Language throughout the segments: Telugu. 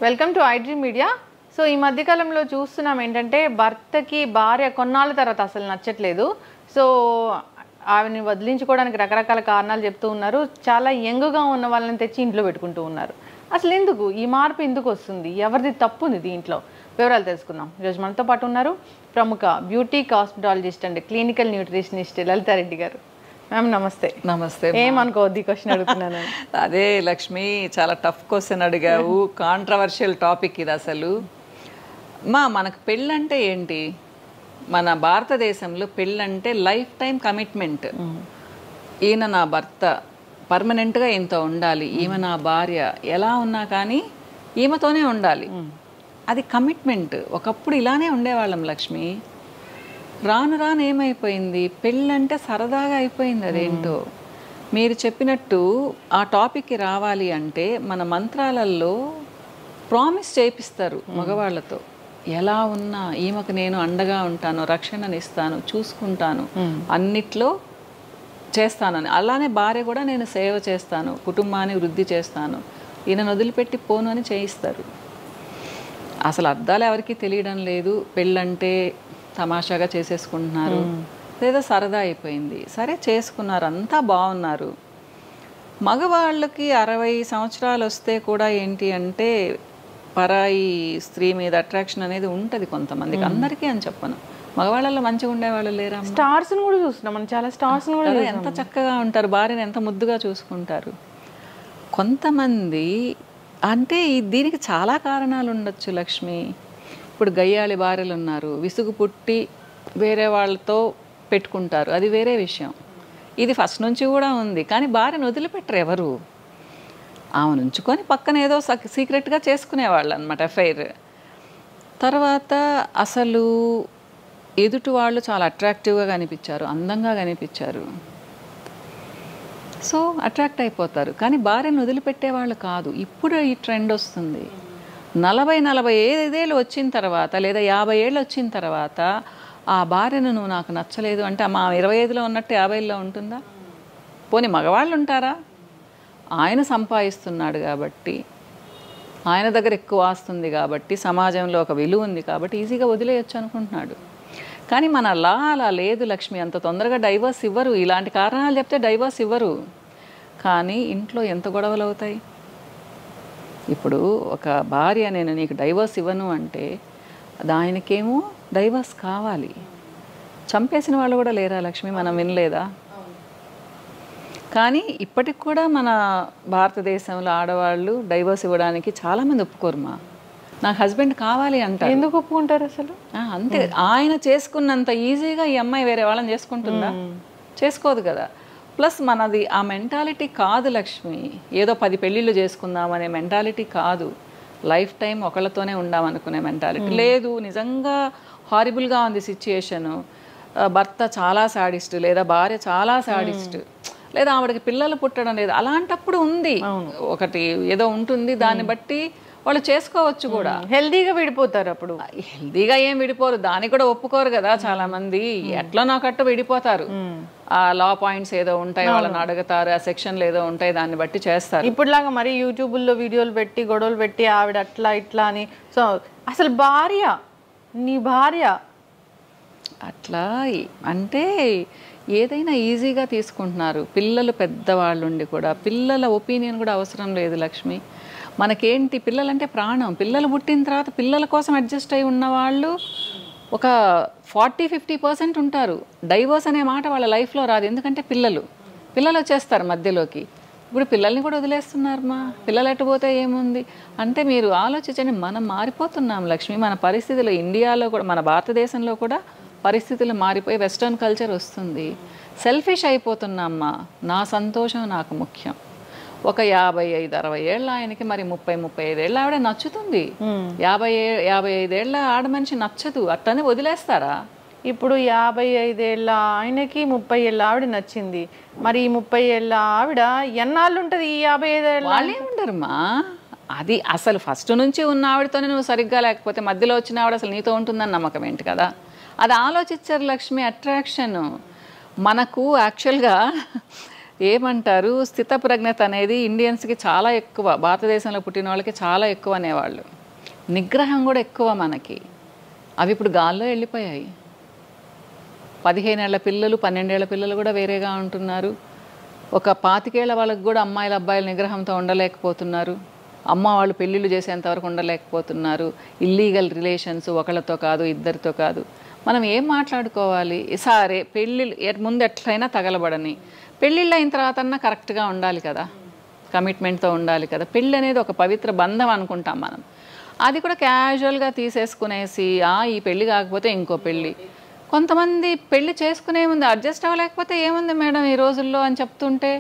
Welcome to iDream media. So ఈ మధ్యకాలంలో చూస్తున్నాం ఏంటంటే భర్తకి భార్య కొన్నాళ్ళ తర్వాత అసలు నచ్చట్లేదు. సో ఆవిని వదిలించుకోవడానికి రకరకాల కారణాలు చెప్తూ ఉన్నారు. చాలా యంగ్గా ఉన్న వాళ్ళని తెచ్చి ఇంట్లో పెట్టుకుంటూ ఉన్నారు. అసలు ఎందుకు ఈ మార్పు ఎందుకు వస్తుంది? ఎవరిది తప్పు ఉంది దీంట్లో? వివరాలు తెలుసుకుందాం. ఈరోజు మనతో పాటు ఉన్నారు ప్రముఖ beauty cosmetologist and clinical nutritionist Lalitha Reddy గారు. మ్యామ్ నమస్తే. నమస్తే. ఏమనుకోవద్దు ఈ క్వశ్చన్ అడుగుతున్నాను. అదే లక్ష్మి, చాలా టఫ్ క్వశ్చన్ అడిగావు. కాంట్రవర్షియల్ టాపిక్ ఇది అసలు. మనకు పెళ్ళంటే ఏంటి? మన భారతదేశంలో పెళ్ళంటే లైఫ్ టైం కమిట్మెంట్. ఈయన నా భర్త, పర్మనెంట్గా ఈయనతో ఉండాలి, ఈమె నా భార్య, ఎలా ఉన్నా కానీ ఈమెతోనే ఉండాలి, అది కమిట్మెంట్. ఒకప్పుడు ఇలానే ఉండేవాళ్ళం లక్ష్మి. రాను రాను ఏమైపోయింది, పెళ్ళంటే సరదాగా అయిపోయింది. అదేంటో మీరు చెప్పినట్టు ఆ టాపిక్కి రావాలి అంటే మన మంత్రాలలో ప్రామిస్ చేపిస్తారు మగవాళ్ళతో. ఎలా ఉన్నా ఈమెకు నేను అండగా ఉంటాను, రక్షణనిస్తాను, చూసుకుంటాను, అన్నిట్లో చేస్తానని. అలానే భార్య కూడా నేను సేవ చేస్తాను, కుటుంబాన్ని వృద్ధి చేస్తాను, ఈయనను వదిలిపెట్టి పోను అని చేయిస్తారు. అసలు అర్థాలు ఎవరికి తెలియడం లేదు. పెళ్ళంటే తమాషాగా చేసేసుకుంటున్నారు, లేదా సరదా అయిపోయింది. సరే చేసుకున్నారు, అంతా బాగున్నారు. మగవాళ్ళకి 60 సంవత్సరాలు వస్తే కూడా ఏంటి అంటే పరాయి స్త్రీ మీద అట్రాక్షన్ అనేది ఉంటుంది కొంతమందికి, అందరికీ అని చెప్పను. మగవాళ్ళలో మంచిగా ఉండేవాళ్ళు లేరా? స్టార్స్ని కూడా చూస్తున్నాం మనం, చాలా స్టార్స్ని కూడా ఎంత చక్కగా ఉంటారు, భార్యను ఎంత ముద్దుగా చూసుకుంటారు. కొంతమంది అంటే దీనికి చాలా కారణాలు ఉండొచ్చు లక్ష్మి. ఇప్పుడు గయ్యాళి భార్యలు ఉన్నారు, విసుగు పుట్టి వేరే వాళ్ళతో పెట్టుకుంటారు, అది వేరే విషయం. ఇది ఫస్ట్ నుంచి కూడా ఉంది. కానీ భార్యను వదిలిపెట్టరు ఎవరు. ఆమెను ఉంచుకొని పక్కన ఏదో సీక్రెట్గా చేసుకునేవాళ్ళు అనమాట అఫైర్. తర్వాత అసలు ఎదుటి వాళ్ళు చాలా అట్రాక్టివ్గా కనిపించారు, అందంగా కనిపించారు, సో అట్రాక్ట్ అయిపోతారు. కానీ భార్యను వదిలిపెట్టేవాళ్ళు కాదు. ఇప్పుడు ఈ ట్రెండ్ వస్తుంది. 40-45 ఏళ్ళు వచ్చిన తర్వాత, లేదా 50 ఏళ్ళు వచ్చిన తర్వాత ఆ భార్యను నువ్వు నాకు నచ్చలేదు అంటే మా 25లో ఉన్నట్టు 50లో ఉంటుందా? పోనీ మగవాళ్ళు ఉంటారా? ఆయన సంపాదిస్తున్నాడు కాబట్టి, ఆయన దగ్గర ఎక్కువ ఆస్తుంది కాబట్టి, సమాజంలో ఒక విలువ ఉంది కాబట్టి ఈజీగా వదిలేయచ్చు అనుకుంటున్నాడు. కానీ మన అలా లేదు లక్ష్మి. అంత తొందరగా డైవర్స్ ఇవ్వరు. ఇలాంటి కారణాలు చెప్తే డైవర్స్ ఇవ్వరు. కానీ ఇంట్లో ఎంత గొడవలు అవుతాయి. ఇప్పుడు ఒక భార్య నేను నీకు డైవర్స్ ఇవ్వను అంటే దానికేమో డైవర్స్ కావాలి. చంపేసిన వాళ్ళు కూడా లేరా లక్ష్మి? మనం వినలేదా? కానీ ఇప్పటికి కూడా మన భారతదేశంలో ఆడవాళ్ళు డైవర్స్ ఇవ్వడానికి చాలామంది ఒప్పుకోరు. నాకు హస్బెండ్ కావాలి అంటారు. ఎందుకు ఒప్పుకుంటారు అసలు? అంతే. ఆయన చేసుకున్నంత ఈజీగా ఈ అమ్మాయి వేరే వాళ్ళని చేసుకుంటుందా? చేసుకోదు కదా. ప్లస్ మనది ఆ మెంటాలిటీ కాదు లక్ష్మి. ఏదో 10 పెళ్ళిళ్ళు చేసుకుందాం అనే మెంటాలిటీ కాదు. లైఫ్ టైం ఒకళ్ళతోనే ఉండామనుకునే మెంటాలిటీ లేదు. నిజంగా హారిబుల్గా ఉంది సిచ్యుయేషను. భర్త చాలా సాడిస్ట్, లేదా భార్య చాలా సాడిస్ట్, లేదా ఆవిడకి పిల్లలు పుట్టడం లేదు, అలాంటప్పుడు ఉంది ఒకటి ఏదో ఉంటుంది. దాన్ని బట్టి వాళ్ళు చేసుకోవచ్చు కూడా. హెల్దీగా విడిపోతారు. అప్పుడు హెల్దీగా ఏం విడిపోరు, దానికి కూడా ఒప్పుకోరు కదా చాలా మంది. ఎట్లా నాకట్టు విడిపోతారు. ఆ లా పాయింట్స్ ఏదో ఉంటాయి, వాళ్ళని అడుగుతారు, ఆ సెక్షన్లు ఏదో ఉంటాయి, దాన్ని బట్టి చేస్తారు. ఇప్పుడులాగా మరి యూట్యూబ్లో వీడియోలు పెట్టి గొడవలు పెట్టి ఆవిడ అట్లా ఇట్లా అని. సో అసలు భార్య, నీ భార్య అట్లా అంటే ఏదైనా ఈజీగా తీసుకుంటున్నారు. పిల్లలు పెద్దవాళ్ళు ఉండి కూడా పిల్లల ఒపీనియన్ కూడా అవసరం లేదు లక్ష్మి. మనకేంటి, పిల్లలంటే ప్రాణం. పిల్లలు పుట్టిన తర్వాత పిల్లల కోసం అడ్జస్ట్ అయి ఉన్నవాళ్ళు ఒక 40-50% ఉంటారు. డైవర్స్ అనే మాట వాళ్ళ లైఫ్లో రాదు. ఎందుకంటే పిల్లలు వచ్చేస్తారు మధ్యలోకి. ఇప్పుడు పిల్లల్ని కూడా వదిలేస్తున్నారు. పిల్లలు ఎట్టుపోతే ఏముంది అంటే మీరు ఆలోచించండి. మనం మారిపోతున్నాం లక్ష్మి. మన పరిస్థితులు ఇండియాలో కూడా, మన భారతదేశంలో కూడా పరిస్థితులు మారిపోయి వెస్ట్రన్ కల్చర్ వస్తుంది. సెల్ఫిష్ అయిపోతున్నామ్మా. నా సంతోషం నాకు ముఖ్యం. ఒక 55-60 ఏళ్ళ ఆయనకి మరి 30-35 ఏళ్ళ ఆవిడ నచ్చుతుంది. 50-55 ఏళ్ళ ఆడ మనిషి నచ్చదు. అట్లనే వదిలేస్తారా? ఇప్పుడు 55 ఏళ్ళ ఆయనకి 30 ఏళ్ళ ఆవిడ నచ్చింది. మరి ఈ 30 ఏళ్ళ ఆవిడ ఎన్నాళ్ళు ఉంటుంది? ఈ 55 ఏళ్ళ వాళ్ళే ఉండరుమా. అది అసలు ఫస్ట్ నుంచి ఉన్న ఆవిడతోనే నువ్వు సరిగ్గా లేకపోతే మధ్యలో వచ్చిన ఆవిడ అసలు నీతో ఉంటుందని నమ్మకం ఏంటి కదా. అది ఆలోచించారు లక్ష్మి. అట్రాక్షన్ మనకు యాక్చువల్గా ఏమంటారు, స్థితప్రజ్ఞత అనేది ఇండియన్స్కి చాలా ఎక్కువ, భారతదేశంలో పుట్టిన వాళ్ళకి చాలా ఎక్కువ అనేవాళ్ళు. నిగ్రహం కూడా ఎక్కువ మనకి. అవి ఇప్పుడు గాల్లో వెళ్ళిపోయాయి. 15 ఏళ్ల పిల్లలు 12 ఏళ్ల పిల్లలు కూడా వేరేగా ఉంటున్నారు. ఒక 25 ఏళ్ల వాళ్ళకి కూడా అమ్మాయిలు అబ్బాయిలు నిగ్రహంతో ఉండలేకపోతున్నారు. అమ్మ వాళ్ళు పెళ్ళిళ్ళు చేసేంతవరకు ఉండలేకపోతున్నారు. ఇల్లీగల్ రిలేషన్స్, ఒకళ్ళతో కాదు ఇద్దరితో కాదు. మనం ఏం మాట్లాడుకోవాలి? సరే పెళ్ళిళ్ళు ముందు ఎట్లయినా తగలబడని, పెళ్ళిళ్ళు అయిన తర్వాత అన్నా కరెక్ట్గా ఉండాలి కదా, కమిట్మెంట్తో ఉండాలి కదా. పెళ్ళి అనేది ఒక పవిత్ర బంధం అనుకుంటాం మనం. అది కూడా క్యాజువల్గా తీసేసుకునేసి ఈ పెళ్ళి కాకపోతే ఇంకో పెళ్ళి. కొంతమంది పెళ్ళి చేసుకునే ముందు అడ్జస్ట్ అవ్వలేకపోతే ఏముంది మేడం ఈ రోజుల్లో అని చెప్తుంటే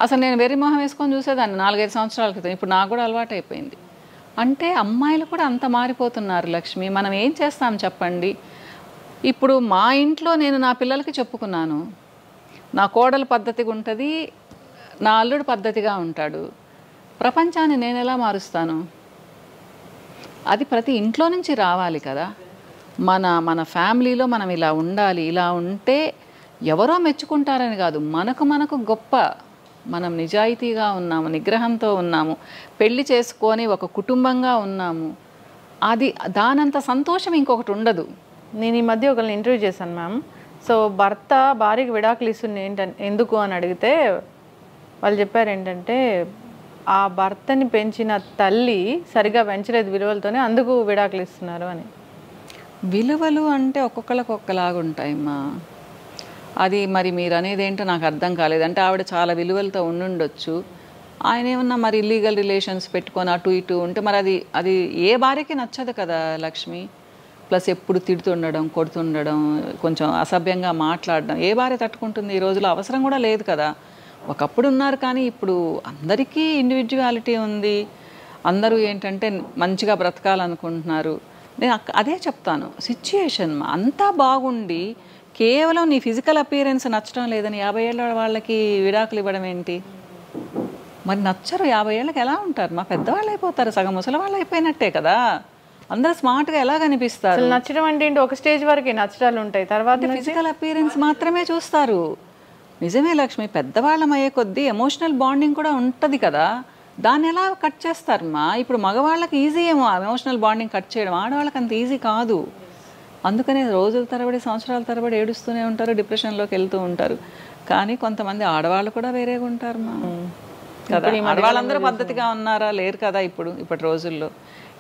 అసలు నేను వెర్రి మొహం వేసుకొని చూసేదాన్ని 4-5 సంవత్సరాల క్రితం. ఇప్పుడు నాకు కూడా అలవాటు అయిపోయింది. అంటే అమ్మాయిలు కూడా అంత మారిపోతున్నారు లక్ష్మి. మనం ఏం చేస్తాం చెప్పండి? ఇప్పుడు మా ఇంట్లో నేను నా పిల్లలకి చెప్పుకున్నాను, నా కోడలు పద్ధతిగా ఉంటుంది, నా అల్లుడు పద్ధతిగా ఉంటాడు. ప్రపంచాన్ని నేను ఎలా మారుస్తాను? అది ప్రతి ఇంట్లో నుంచి రావాలి కదా. మన ఫ్యామిలీలో మనం ఇలా ఉండాలి, ఇలా ఉంటే ఎవరో మెచ్చుకుంటారని కాదు, మనకు గొప్ప. మనం నిజాయితీగా ఉన్నాము, నిగ్రహంతో ఉన్నాము, పెళ్లి చేసుకొని ఒక కుటుంబంగా ఉన్నాము. అది దానంత సంతోషం ఇంకొకటి ఉండదు. నేను ఈ మధ్య ఒకరిని ఇంటర్వ్యూ చేశాను మ్యామ్. సో భర్త భార్యకి విడాకులు ఇస్తుంది ఎందుకు అని అడిగితే వాళ్ళు చెప్పారు ఏంటంటే ఆ భర్తని పెంచిన తల్లి సరిగా పెంచలేదు విలువలతోనే, అందుకు విడాకులు ఇస్తున్నారు అని. విలువలు అంటే ఒక్కొక్కళ్ళకి ఒక్కలాగా ఉంటాయమ్మా. అది మరి మీరు అనేది ఏంటో నాకు అర్థం కాలేదు. అంటే ఆవిడ చాలా విలువలతో ఉండుండొచ్చు, ఆయన ఏమన్నా మరి ఇల్లీగల్ రిలేషన్స్ పెట్టుకొని అటు ఇటు ఉంటే మరి అది ఏ భార్యకి నచ్చదు కదా లక్ష్మి. ప్లస్ ఎప్పుడు తిడుతుండడం, కొడుతుండడం, కొంచెం అసభ్యంగా మాట్లాడడం ఏ భార్య తట్టుకుంటుంది? ఈ రోజులో అవసరం కూడా లేదు కదా. ఒకప్పుడు ఉన్నారు కానీ ఇప్పుడు అందరికీ ఇండివిజువాలిటీ ఉంది. అందరూ ఏంటంటే మంచిగా బ్రతకాలనుకుంటున్నారు. నేను అదే చెప్తాను, సిచ్యుయేషన్ అంతా బాగుండి కేవలం నీ ఫిజికల్ అపియరెన్స్ నచ్చడం లేదని 50 ఏళ్ళ వాళ్ళకి విడాకులు ఇవ్వడం ఏంటి? మరి నచ్చరు 50 ఏళ్ళకి ఎలా ఉంటారు? మా పెద్దవాళ్ళు అయిపోతారు, సగం ముసలి వాళ్ళు అయిపోయినట్టే కదా. అందరూ స్మార్ట్గా ఎలా కనిపిస్తారు? నచ్చడం అంటే ఏంటి? ఒక స్టేజ్ వరకే నచ్చడాలు ఉంటాయి, తర్వాత ఫిజికల్ అపియరెన్స్ మాత్రమే చూస్తారు. నిజమే లక్ష్మి, పెద్దవాళ్ళం అయ్యే కొద్దీ ఎమోషనల్ బాండింగ్ కూడా ఉంటుంది కదా, దాన్ని ఎలా కట్ చేస్తారమ్మా? ఇప్పుడు మగవాళ్ళకి ఈజీ ఏమో ఎమోషనల్ బాండింగ్ కట్ చేయడం, ఆడవాళ్ళకి అంత ఈజీ కాదు. అందుకనే రోజుల తరబడి సంవత్సరాల తరబడి ఏడుస్తూనే ఉంటారు, డిప్రెషన్లోకి వెళ్తూ ఉంటారు. కానీ కొంతమంది ఆడవాళ్ళు కూడా వేరేగా ఉంటారు మా కదా. ఆడవాళ్ళందరూ పద్ధతిగా ఉన్నారా? లేరు కదా ఇప్పటి రోజుల్లో.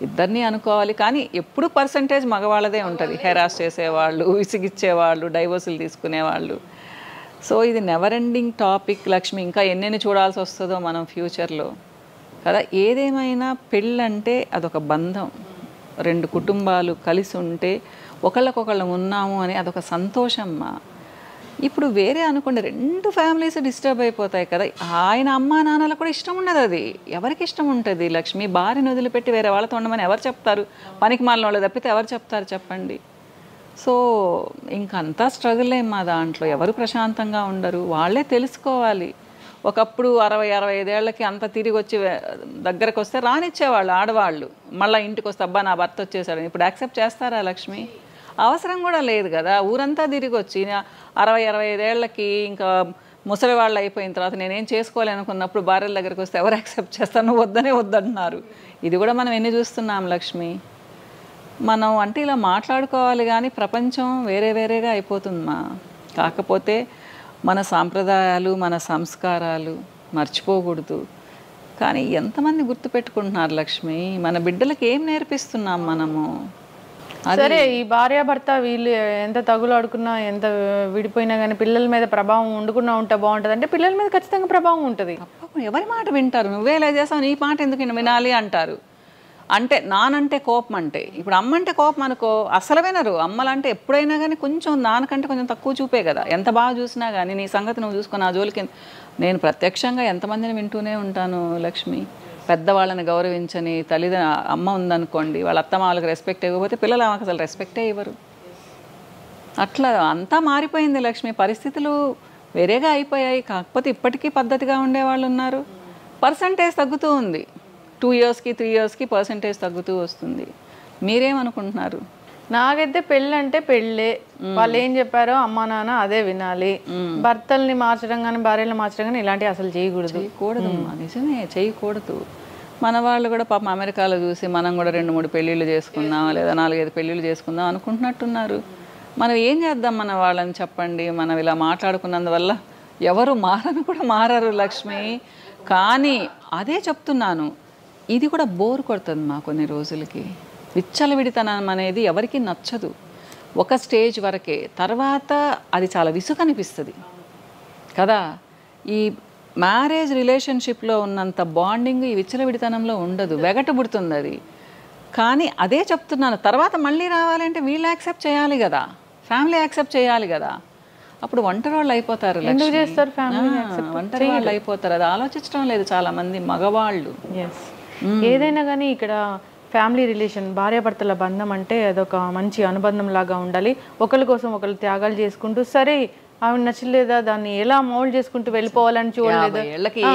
ఇద్దరిని అనుకోవాలి, కానీ ఎప్పుడు పర్సంటేజ్ మగవాళ్ళదే ఉంటుంది. హెరాస్ చేసేవాళ్ళు, విసిగిచ్చేవాళ్ళు, డైవోర్సులు తీసుకునేవాళ్ళు. సో ఇది నెవర్ ఎండింగ్ టాపిక్ లక్ష్మి. ఇంకా ఎన్నెన్ని చూడాల్సి వస్తుందో మనం ఫ్యూచర్లో కదా. ఏదేమైనా పెళ్ళంటే అదొక బంధం, 2 కుటుంబాలు కలిసి ఉంటే ఒకళ్ళకొకళ్ళు ఉన్నాము అని అదొక సంతోషమ్మా. ఇప్పుడు వేరే అనుకోండి, 2 ఫ్యామిలీస్ డిస్టర్బ్ అయిపోతాయి కదా. ఆయన అమ్మా నాన్నలకు కూడా ఇష్టం ఉండదు. అది ఎవరికి ఇష్టం ఉంటుంది లక్ష్మి? భార్యను వదిలిపెట్టి వేరే వాళ్ళతో ఉండమని ఎవరు చెప్తారు? పనికి మాలిన వాళ్ళు తప్పితే ఎవరు చెప్తారు చెప్పండి? సో ఇంకంతా స్ట్రగులే మా దాంట్లో. ఎవరు ప్రశాంతంగా ఉండరు, వాళ్ళే తెలుసుకోవాలి. ఒకప్పుడు 60-65 ఏళ్ళకి అంత తిరిగి వచ్చి దగ్గరకు వస్తే రానిచ్చేవాళ్ళు ఆడవాళ్ళు. మళ్ళీ ఇంటికి వస్తే అబ్బా నా భర్త వచ్చేసాడు. ఇప్పుడు యాక్సెప్ట్ చేస్తారా లక్ష్మి? అవసరం కూడా లేదు కదా. ఊరంతా తిరిగి వచ్చి 60-65 ఏళ్ళకి ఇంకా ముసలి వాళ్ళు అయిపోయిన తర్వాత నేనేం చేసుకోవాలనుకున్నప్పుడు భార్యల దగ్గరికి వస్తే ఎవరు యాక్సెప్ట్ చేస్తారు? నువ్వు వద్దంటున్నారు. ఇది కూడా మనం ఎన్ని చూస్తున్నాం లక్ష్మి. మనం అంటే ఇలా మాట్లాడుకోవాలి కానీ ప్రపంచం వేరేగా అయిపోతుందమ్మా. కాకపోతే మన సాంప్రదాయాలు, మన సంస్కారాలు మర్చిపోకూడదు. కానీ ఎంతమంది గుర్తుపెట్టుకుంటున్నారు లక్ష్మి? మన బిడ్డలకి ఏం నేర్పిస్తున్నాం మనము? సరే, ఈ భార్యాభర్త వీళ్ళు ఎంత తగులాడుకున్నా, ఎంత విడిపోయినా కానీ పిల్లల మీద ప్రభావం ఉండకుండా ఉంటే బాగుంటుంది అంటే పిల్లల మీద ఖచ్చితంగా ప్రభావం ఉంటుంది. ఎవరి మాట వింటారు? నువ్వే ఇలా చేస్తావు, నీ మాట ఎందుకు వినాలి అంటారు. అంటే నానంటే కోపం, అంటే ఇప్పుడు అమ్మంటే కోపం అనుకో, అసలు వినరు. అమ్మలంటే ఎప్పుడైనా కానీ కొంచెం నాన్నకంటే కొంచెం తక్కువ చూపే కదా. ఎంత బాగా చూసినా కానీ నీ సంగతి నువ్వు చూసుకుని ఆ జోలికి. నేను ప్రత్యక్షంగా ఎంతమందిని వింటూనే ఉంటాను లక్ష్మి. పెద్దవాళ్ళని గౌరవించని అమ్మ ఉందనుకోండి, వాళ్ళ అత్తమ్మ వాళ్ళకి రెస్పెక్ట్ ఇవ్వకపోతే పిల్లలు ఆమెకు అసలు రెస్పెక్టే ఇవ్వరు. అట్లా అంతా మారిపోయింది లక్ష్మి. పరిస్థితులు వేరేగా అయిపోయాయి. కాకపోతే ఇప్పటికీ పద్ధతిగా ఉండేవాళ్ళు ఉన్నారు. పర్సంటేజ్ తగ్గుతూ ఉంది. 2 ఇయర్స్కి 3 ఇయర్స్కి పర్సంటేజ్ తగ్గుతూ వస్తుంది. మీరేమనుకుంటున్నారు? నాకైతే పెళ్ళి అంటే పెళ్ళే, వాళ్ళు ఏం చెప్పారో అమ్మా నాన్న అదే వినాలి. భర్తల్ని మార్చడం కానీ భార్యలు మార్చడం కానీ ఇలాంటివి అసలు చేయకూడదు. నిజమే, చేయకూడదు. మన వాళ్ళు కూడా పాపం అమెరికాలో చూసి మనం కూడా 2-3 పెళ్ళిళ్ళు చేసుకుందాం లేదా 4-5 పెళ్ళిళ్ళు చేసుకుందాం అనుకుంటున్నట్టున్నారు. మనం ఏం చేద్దాం మన వాళ్ళని చెప్పండి. మనం ఇలా మాట్లాడుకున్నందువల్ల ఎవరు మారరు లక్ష్మి. కానీ అదే చెప్తున్నాను, ఇది కూడా బోర్ కొడుతుంది మా కొన్ని రోజులకి. విచ్చలవిడితనం అనేది ఎవరికి నచ్చదు, ఒక స్టేజ్ వరకే. తర్వాత అది చాలా విసుగనిపిస్తుంది కదా. ఈ మ్యారేజ్ రిలేషన్షిప్లో ఉన్నంత బాండింగ్ ఈ విచ్చలవిడితనంలో ఉండదు, వెగటబుడుతుంది అది. కానీ అదే చెప్తున్నాను, తర్వాత మళ్ళీ రావాలంటే వీళ్ళు యాక్సెప్ట్ చేయాలి కదా, ఫ్యామిలీ యాక్సెప్ట్ చేయాలి కదా. అప్పుడు ఒంటరి వాళ్ళు అయిపోతారు, ఒంటరి వాళ్ళు అయిపోతారు. అది ఆలోచించడం లేదు చాలా మంది మగవాళ్ళు. ఏదైనా కానీ ఇక్కడ ఫ్యామిలీ రిలేషన్, భార్యాభర్తల బంధం అంటే అదొక మంచి అనుబంధం లాగా ఉండాలి. ఒకరి కోసం ఒకరు త్యాగాలు చేసుకుంటూ, సరే ఆవిడ నచ్చలేదా దాన్ని ఎలా మౌల్డ్ చేసుకుంటూ వెళ్ళిపోవాలని చూడలేదు.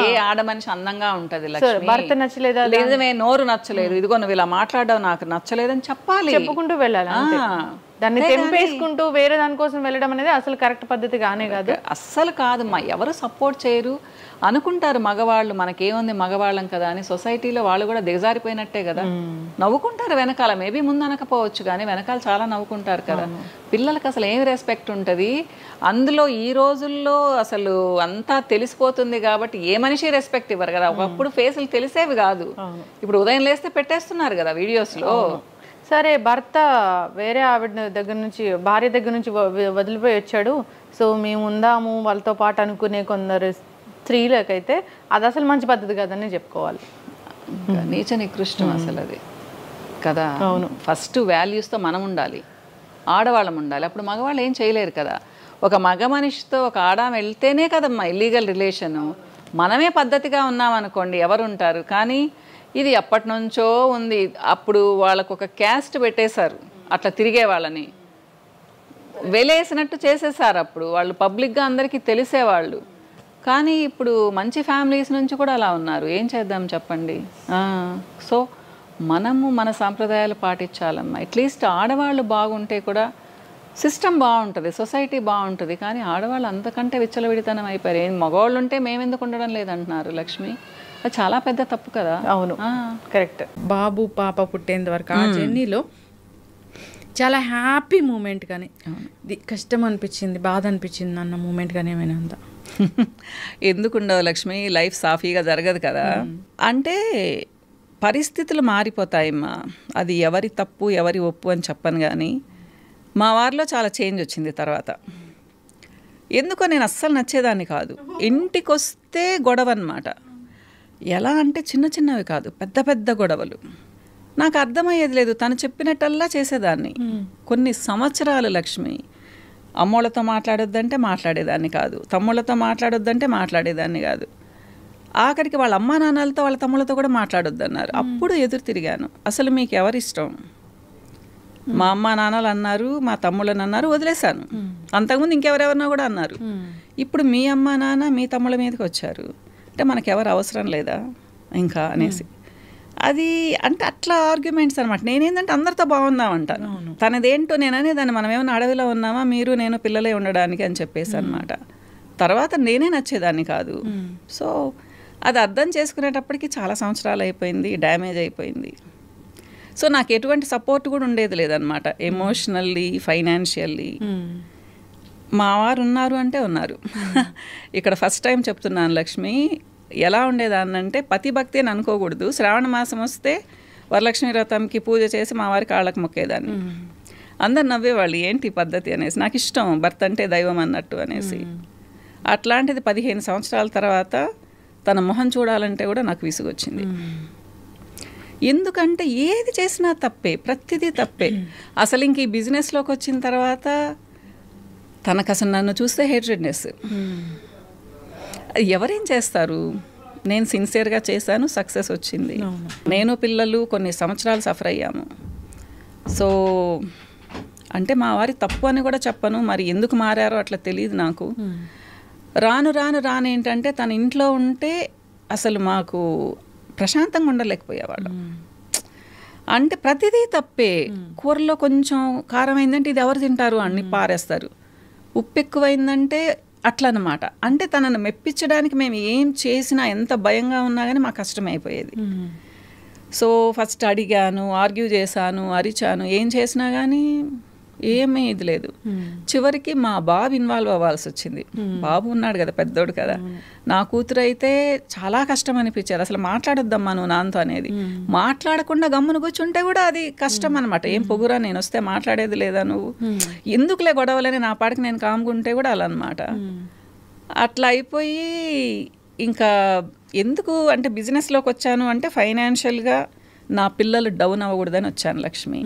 ఏ ఆడ మనిషి అందంగా ఉంటది, భర్త నచ్చలేదా, లేదమే నోరు నచ్చలేదు, ఇదిగో నువ్వు ఇలా మాట్లాడవు నాకు నచ్చలేదని చెప్పాలి, చెప్పుకుంటూ వెళ్ళాలి. దాన్ని తెంపేసుకుంటూ వేరే దానికోసం వెళ్ళడం అనేది అసలు కరెక్ట్ పద్ధతి కానే కాదు. అస్సలు కాదు. ఎవరు సపోర్ట్ చేయరు అనుకుంటారు మగవాళ్ళు, మనకేముంది మగవాళ్ళం కదా అని. సొసైటీలో వాళ్ళు కూడా దిగజారిపోయినట్టే కదా, నవ్వుకుంటారు వెనకాల. మేబీ ముందు అనకపోవచ్చు కానీ వెనకాల చాలా నవ్వుకుంటారు కదా. పిల్లలకి అసలు ఏమి రెస్పెక్ట్ ఉంటుంది అందులో. ఈ రోజుల్లో అసలు అంతా తెలిసిపోతుంది కాబట్టి ఏ మనిషి రెస్పెక్ట్ ఇవ్వరు కదా. ఒకప్పుడు ఫేసులు తెలిసేవి కాదు, ఇప్పుడు ఉదయం లేస్తే పెట్టేస్తున్నారు కదా వీడియోస్లో. సరే, భర్త వేరే ఆవిడ దగ్గర నుంచి, భార్య దగ్గర నుంచి వదిలిపోయి వచ్చాడు, సో మేము ఉందాము వాళ్ళతో పాటు అనుకునే కొందరు స్త్రీలకైతే అది అసలు మంచి పద్ధతి కదని చెప్పుకోవాలి. నీచ నికృష్టం అసలు అది కదా. అవును, ఫస్ట్ వాల్యూస్తో మనం ఉండాలి, ఆడవాళ్ళం ఉండాలి. అప్పుడు మగవాళ్ళు ఏం చేయలేరు కదా. ఒక మగ మనిషితో ఒక ఆడ వెళ్తేనే కదమ్మా ఇల్లీగల్ రిలేషను. మనమే పద్ధతిగా ఉన్నామనుకోండి ఎవరు ఉంటారు. కానీ ఇది ఎప్పటి నుంచో ఉంది. అప్పుడు వాళ్ళకు ఒక క్యాస్ట్ పెట్టేశారు, అట్లా తిరిగే వాళ్ళని వెలేసినట్టు చేసేసారు. అప్పుడు వాళ్ళు పబ్లిక్గా అందరికీ తెలిసేవాళ్ళు. కానీ ఇప్పుడు మంచి ఫ్యామిలీస్ నుంచి కూడా అలా ఉన్నారు. ఏం చేద్దాం చెప్పండి. సో మనము మన సాంప్రదాయాలు పాటించాలమ్మా. అట్లీస్ట్ ఆడవాళ్ళు బాగుంటే కూడా సిస్టమ్ బాగుంటుంది, సొసైటీ బాగుంటుంది. కానీ ఆడవాళ్ళు అంతకంటే విచ్చలవిడితనం అయిపోయారు. ఏం మగవాళ్ళు ఉంటే మేమెందుకు ఉండడం లేదంటున్నారు లక్ష్మి. అది చాలా పెద్ద తప్పు కదా. అవును, కరెక్ట్. బాబు పాప పుట్టేంత వరకు ఆ జర్నీలో చాలా హ్యాపీ మూమెంట్ కానీ కష్టం అనిపించింది, బాధ అనిపించింది అన్న మూమెంట్ కానీ ఏమైనా ఉందా? ఎందుకు ఉండవు లక్ష్మి, లైఫ్ సాఫీగా జరగదు కదా. అంటే పరిస్థితులు మారిపోతాయమ్మా. అది ఎవరి తప్పు ఎవరి ఒప్పు అని చెప్పను. కానీ మా వారిలో చాలా చేంజ్ వచ్చింది తర్వాత. ఎందుకో నేను అస్సలు నచ్చేదాన్ని కాదు. ఇంటికి వస్తే గొడవ అన్నమాట. ఎలా అంటే చిన్న చిన్నవి కాదు, పెద్ద పెద్ద గొడవలు. నాకు అర్థమయ్యేది లేదు, తను చెప్పినట్టల్లా చేసేదాన్ని. కొన్ని సంవత్సరాలు లక్ష్మి అమ్మోళ్ళతో మాట్లాడొద్దంటే మాట్లాడేదాన్ని కాదు, తమ్ముళ్ళతో మాట్లాడొద్దంటే మాట్లాడేదాన్ని కాదు. ఆఖరికి వాళ్ళ అమ్మా నాన్నలతో వాళ్ళ తమ్ముళ్ళతో కూడా మాట్లాడొద్దన్నారు. అప్పుడు ఎదురు తిరిగాను, అసలు మీకు ఎవరిష్టం? మా అమ్మా నాన్నలు అన్నారు, మా తమ్ముళ్ళని అన్నారు, వదిలేశాను. అంతకుముందు ఇంకెవరెవరినో కూడా అన్నారు. ఇప్పుడు మీ అమ్మా నాన్న మీ తమ్ముళ్ళ మీదకి వచ్చారు అంటే మనకెవరు అవసరం లేదా ఇంకా అనేసి. అది అంటే అట్లా ఆర్గ్యుమెంట్స్ అనమాట. నేనేంటంటే అందరితో బాగుందాం అంటాను. తనదేంటో నేననే దాన్ని మనం ఏమైనా అడవిలో ఉన్నామా, మీరు నేను పిల్లలే ఉండడానికి అని చెప్పేసి అనమాట. తర్వాత నేనే నచ్చేదాన్ని కాదు. సో అది అర్థం చేసుకునేటప్పటికి చాలా సంవత్సరాలు అయిపోయింది, డ్యామేజ్ అయిపోయింది. సో నాకు ఎటువంటి సపోర్ట్ కూడా ఉండేది లేదనమాట, ఎమోషనల్లీ ఫైనాన్షియల్లీ. మా వారు ఉన్నారు అంటే ఉన్నారు. ఇక్కడ ఫస్ట్ టైం చెప్తున్నాను లక్ష్మి, ఎలా ఉండేదాన్నంటే పతి భక్తి అని అనుకోకూడదు. శ్రావణ మాసం వస్తే వరలక్ష్మి వ్రతంకి పూజ చేసి మా వారి కాళ్ళకు మొక్కేదాన్ని. అందరు నవ్వేవాళ్ళు ఏంటి పద్ధతి అనేసి. నాకు ఇష్టం భర్త అంటే దైవం అన్నట్టు అనేసి. అట్లాంటిది 15 సంవత్సరాల తర్వాత తన మొహం చూడాలంటే కూడా నాకు విసుగొచ్చింది. ఎందుకంటే ఏది చేసినా తప్పే, ప్రతిదీ తప్పే. అసలు ఇంక ఈ బిజినెస్లోకి వచ్చిన తర్వాత తనకు అసలు నన్ను చూస్తే హేట్రెడ్నెస్. ఎవరేం చేస్తారు? నేను సిన్సియర్గా చేశాను, సక్సెస్ వచ్చింది. నేను పిల్లలు కొన్ని సంవత్సరాలు సఫర్ అయ్యాము. సో అంటే మా వారి తప్పు అని కూడా చెప్పను, మరి ఎందుకు మారారో అట్లా తెలియదు నాకు. రాను రాను రాను ఏంటంటే తన ఇంట్లో ఉంటే అసలు మాకు ప్రశాంతంగా ఉండలేకపోయేవాళ్ళం. అంటే ప్రతిదీ తప్పే. కూరలో కొంచెం కారం అయిందంటే ఇది ఎవరు తింటారు అని పారేస్తారు, ఉప్పు ఎక్కువైందంటే అట్లా అనమాట. అంటే తనను మెప్పించడానికి మేము ఏం చేసినా, ఎంత భయంగా ఉన్నా కానీ మాకు కష్టమైపోయేది. సో ఫస్ట్ అడిగాను, ఆర్గ్యూ చేశాను, అరిచాను, ఏం చేసినా కానీ ఏమీ ఇది లేదు. చివరికి మా బాబు ఇన్వాల్వ్ అవ్వాల్సి వచ్చింది. బాబు ఉన్నాడు కదా, పెద్దోడు కదా. నా కూతురు అయితే చాలా కష్టం అనిపించేది. అసలు మాట్లాడొద్దమ్మా నువ్వు నాన్నతో అనేది. మాట్లాడకుండా గమ్మున కూర్చుంటే కూడా అది కష్టం అనమాట. ఏం పొగురా, నేను వస్తే మాట్లాడేది లేదా నువ్వు, ఎందుకులే గొడవలని నా పాటికి నేను కాముకుంటే కూడా అలా అనమాట. అట్లా అయిపోయి ఇంకా ఎందుకు అంటే బిజినెస్లోకి వచ్చాను అంటే ఫైనాన్షియల్గా నా పిల్లలు డౌన్ అవ్వకూడదని వచ్చాను లక్ష్మి.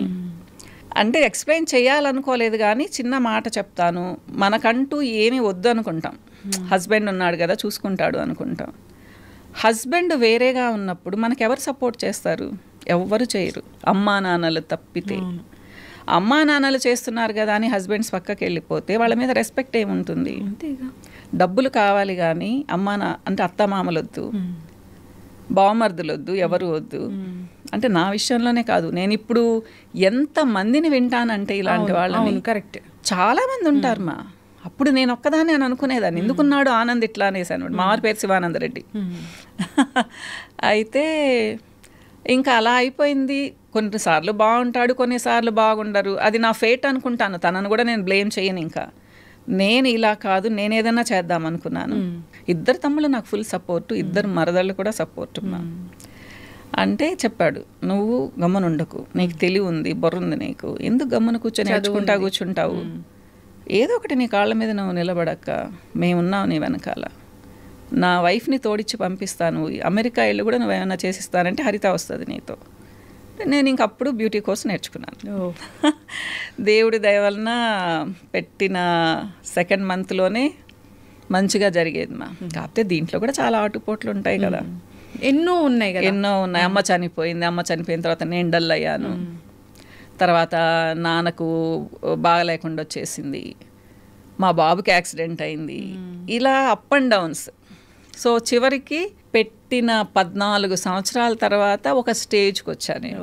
అంటే ఎక్స్ప్లెయిన్ చేయాలనుకోలేదు కానీ చిన్న మాట చెప్తాను. మనకంటూ ఏమీ వద్దు అనుకుంటాం, హస్బెండ్ ఉన్నాడు కదా చూసుకుంటాడు అనుకుంటాం. హస్బెండ్ వేరేగా ఉన్నప్పుడు మనకెవరు సపోర్ట్ చేస్తారు? ఎవ్వరు చేయరు, అమ్మా నాన్నలు తప్పితే. అమ్మా నాన్నలు చేస్తున్నారు కదా అని హస్బెండ్స్ పక్కకి వెళ్ళిపోతే వాళ్ళ మీద రెస్పెక్ట్ ఏముంటుంది? డబ్బులు కావాలి కానీ అంటే అత్తమామలు వద్దు, బావమర్దులు వద్దు, ఎవరు వద్దు. అంటే నా విషయంలోనే కాదు, నేను ఇప్పుడు ఎంత మందిని వింటానంటే ఇలాంటి వాళ్ళని. కరెక్ట్, చాలా మంది ఉంటారు మా. అప్పుడు నేను ఒక్కదాన్ని అని అనుకునేదాన్ని, ఎందుకున్నాడు ఆనంద్ ఇట్లా అనేసాను. మా వారి పేరు శివానందరెడ్డి. అయితే ఇంకా అలా అయిపోయింది. కొన్నిసార్లు బాగుంటాడు, కొన్నిసార్లు బాగుండరు. అది నా ఫేట్ అనుకుంటాను. తనను కూడా నేను బ్లేమ్ చేయను. ఇంకా నేను ఇలా కాదు, నేను ఏదైనా చేద్దాం అనుకున్నాను. ఇద్దరు తమ్ముళ్ళు నాకు ఫుల్ సపోర్టు, ఇద్దరు మరదళ్ళు కూడా సపోర్టు. అంటే చెప్పాడు, నువ్వు గమ్మునుండకు, నీకు తెలివి ఉంది, బుర్ర ఉంది నీకు, ఎందుకు గమ్మున కూర్చొని కూర్చుంటావు, ఏదో ఒకటి నీ కాళ్ళ మీద నువ్వు నిలబడక్క, మేమున్నావు నీ వెనకాల, నా వైఫ్ని తోడిచ్చి పంపిస్తాను, అమెరికా వెళ్ళి కూడా నువ్వేమన్నా చేసిస్తానంటే హరిత వస్తుంది నీతో. నేను ఇంకప్పుడు బ్యూటీ కోర్స్ నేర్చుకున్నాను. దేవుడి దయ వలన పెట్టిన 2nd మంత్లోనే మంచిగా జరిగేది మా. కాకపోతే దీంట్లో కూడా చాలా ఆటుపోట్లు ఉంటాయి కదా, ఎన్నో ఉన్నాయి కదా. ఎన్నో ఉన్నాయి. అమ్మ చనిపోయింది, అమ్మ చనిపోయిన తర్వాత నేను డల్ అయ్యాను. తర్వాత నాన్నకు బాగా లేకుండా వచ్చేసింది, మా బాబుకి యాక్సిడెంట్ అయింది, ఇలా అప్ అండ్ డౌన్స్. సో చివరికి పెట్టిన 14 సంవత్సరాల తర్వాత ఒక స్టేజ్కి వచ్చాను.